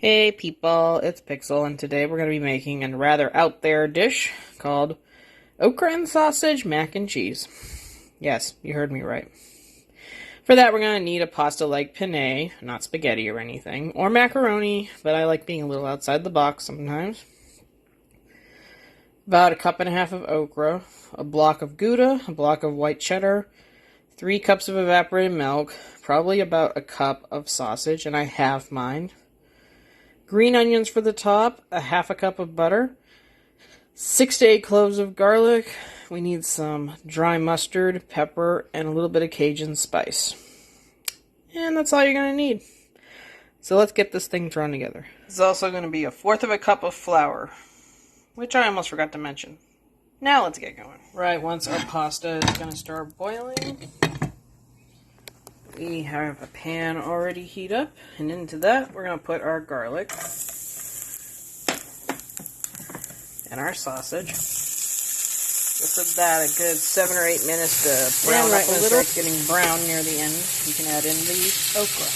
Hey people, it's Pixel, and today we're going to be making a rather out there dish called okra and sausage mac and cheese. Yes, you heard me right. For that we're going to need a pasta like penne, not spaghetti or anything, or macaroni, but I like being a little outside the box sometimes. About 1.5 cups of okra, a block of Gouda, a block of white cheddar, 3 cups of evaporated milk, probably about 1 cup of sausage, and I have mine. Green onions for the top, 1/2 cup of butter, 6 to 8 cloves of garlic. We need some dry mustard, pepper, and a little bit of Cajun spice. And that's all you're going to need. So let's get this thing thrown together. It's also going to be 1/4 cup of flour, which I almost forgot to mention. Now let's get going. Right, once our pasta is going to start boiling, we have a pan already heat up, and into that we're going to put our garlic and our sausage. Give for that a good 7 or 8 minutes to brown up a little. It's getting brown near the end. You can add in the okra.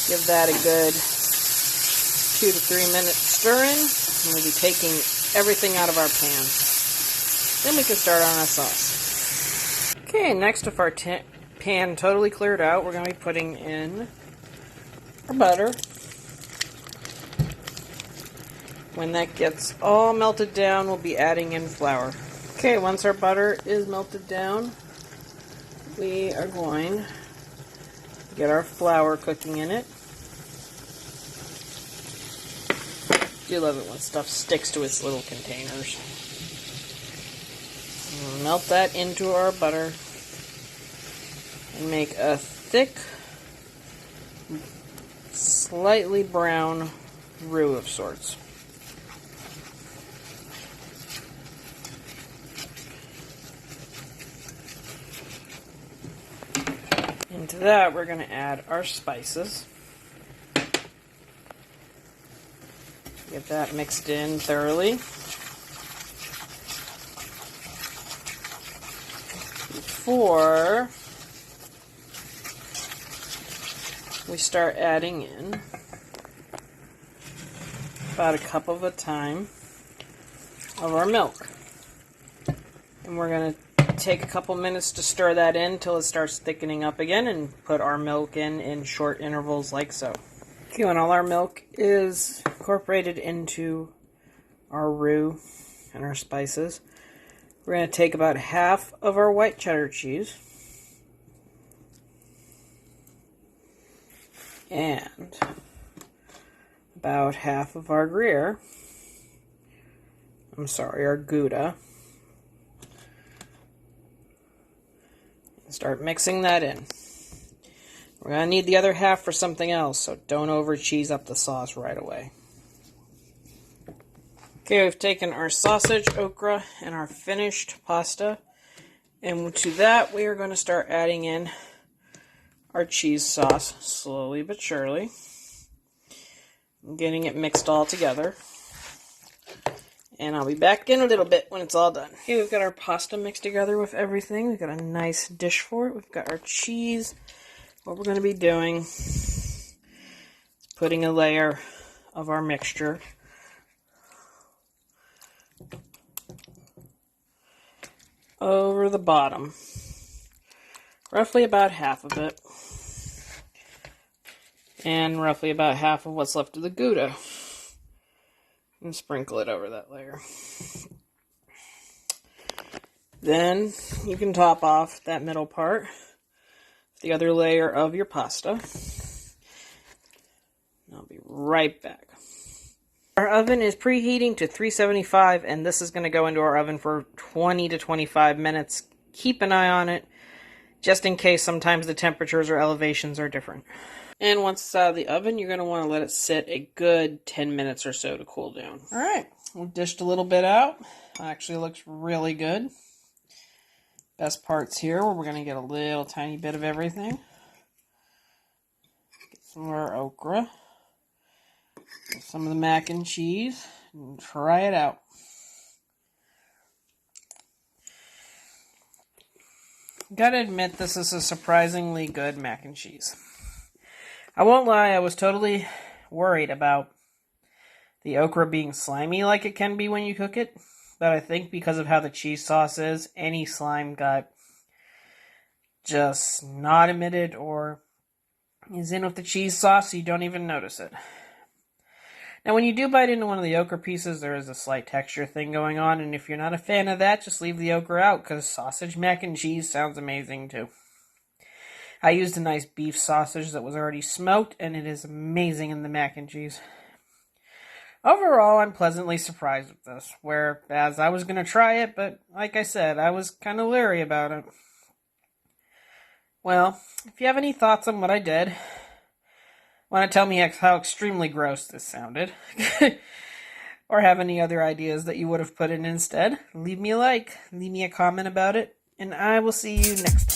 Give that a good 2 to 3 minutes stirring, and we'll be taking everything out of our pan. Then we can start on our sauce. Okay, next, if our pan totally cleared out, we're going to be putting in our butter. When that gets all melted down, we'll be adding in flour. Okay, once our butter is melted down, we are going to get our flour cooking in it. I do love it when stuff sticks to its little containers. We'll melt that into our butter and make a thick, slightly brown roux of sorts. Into that, we're going to add our spices. Get that mixed in thoroughly. Before we start adding in about 1 cup of a time of our milk. And we're going to take a couple minutes to stir that in until it starts thickening up again, and put our milk in short intervals like so. Okay, when all our milk is incorporated into our roux and our spices, we're going to take about half of our white cheddar cheese and about half of our Gruyère. Our Gouda. Start mixing that in. We're going to need the other half for something else, so don't over cheese up the sauce right away. Okay, we've taken our sausage, okra, and our finished pasta, and to that we are going to start adding in our cheese sauce, slowly but surely. Getting it mixed all together. And I'll be back in a little bit when it's all done. Okay, we've got our pasta mixed together with everything. We've got a nice dish for it. We've got our cheese. What we're going to be doing is putting a layer of our mixture over the bottom. Roughly about half of it. And roughly about half of what's left of the Gouda. And sprinkle it over that layer. Then you can top off that middle part with the other layer of your pasta. I'll be right back. Our oven is preheating to 375, and this is going to go into our oven for 20 to 25 minutes. Keep an eye on it, just in case sometimes the temperatures or elevations are different. And once it's out of the oven, you're going to want to let it sit a good 10 minutes or so to cool down. Alright, we've dished a little bit out. Actually looks really good. Best part's here, where we're going to get a little tiny bit of everything. Get some of our okra. Get some of the mac and cheese. And try it out. Gotta admit, this is a surprisingly good mac and cheese. I won't lie, I was totally worried about the okra being slimy like it can be when you cook it. But I think because of how the cheese sauce is, any slime got just not emitted or is in with the cheese sauce, so you don't even notice it. Now, when you do bite into one of the okra pieces, there is a slight texture thing going on, and if you're not a fan of that, just leave the okra out, because sausage mac and cheese sounds amazing, too. I used a nice beef sausage that was already smoked, and it is amazing in the mac and cheese. Overall, I'm pleasantly surprised with this, whereas I was going to try it, but like I said, I was kind of leery about it. Well, if you have any thoughts on what I did, want to tell me how extremely gross this sounded, or have any other ideas that you would have put in instead, leave me a like, leave me a comment about it, and I will see you next time.